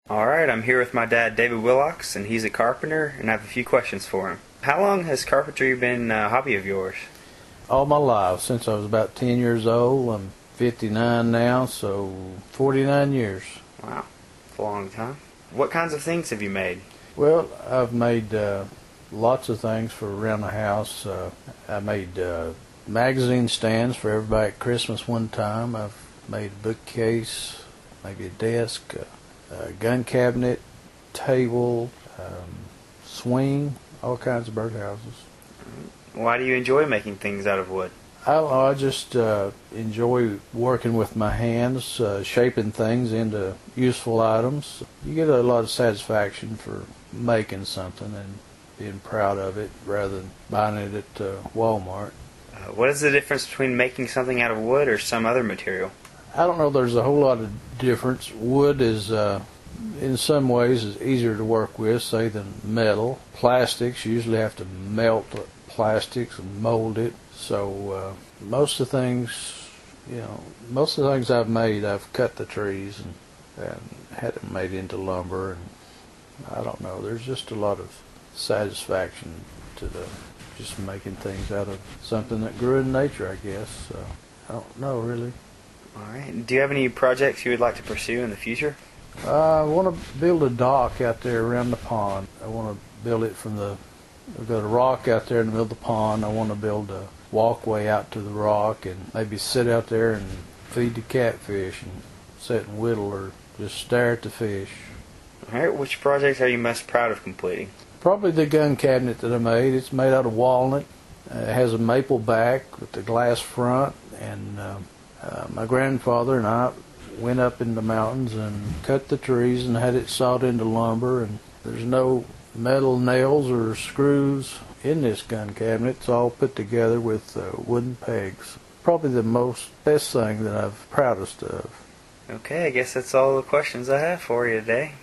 Alright, I'm here with my dad, David Willocks, and he's a carpenter, and I have a few questions for him. How long has carpentry been a hobby of yours? All my life, since I was about 10 years old. I'm 59 now, so 49 years. Wow, that's a long time. What kinds of things have you made? Well, I've made lots of things for around the house. I made magazine stands for everybody at Christmas one time. I've made a bookcase, maybe a desk, a gun cabinet, table, swing, all kinds of birdhouses. Why do you enjoy making things out of wood? I don't know, I just enjoy working with my hands, shaping things into useful items. You get a lot of satisfaction for making something and being proud of it rather than buying it at Walmart. What is the difference between making something out of wood or some other material? I don't know, there's a whole lot of difference. Wood is, in some ways, is easier to work with, say, than metal. Plastics, you usually have to melt plastics and mold it. So most of the things, most of the things I've made, I've cut the trees and had them made into lumber. And I don't know, there's just a lot of satisfaction to just making things out of something that grew in nature, I guess. So I don't know, really. All right. Do you have any projects you would like to pursue in the future? I want to build a dock out there around the pond. I want to build it I've got a rock out there in the middle of the pond. I want to build a walkway out to the rock and maybe sit out there and feed the catfish and sit and whittle or just stare at the fish. All right. Which projects are you most proud of completing? Probably the gun cabinet that I made. It's made out of walnut. It has a maple back with a glass front, and my grandfather and I went up in the mountains and cut the trees and had it sawed into lumber, and there's no metal nails or screws in this gun cabinet. It's all put together with wooden pegs. Probably the best thing that I'm proudest of. Okay, I guess that's all the questions I have for you today.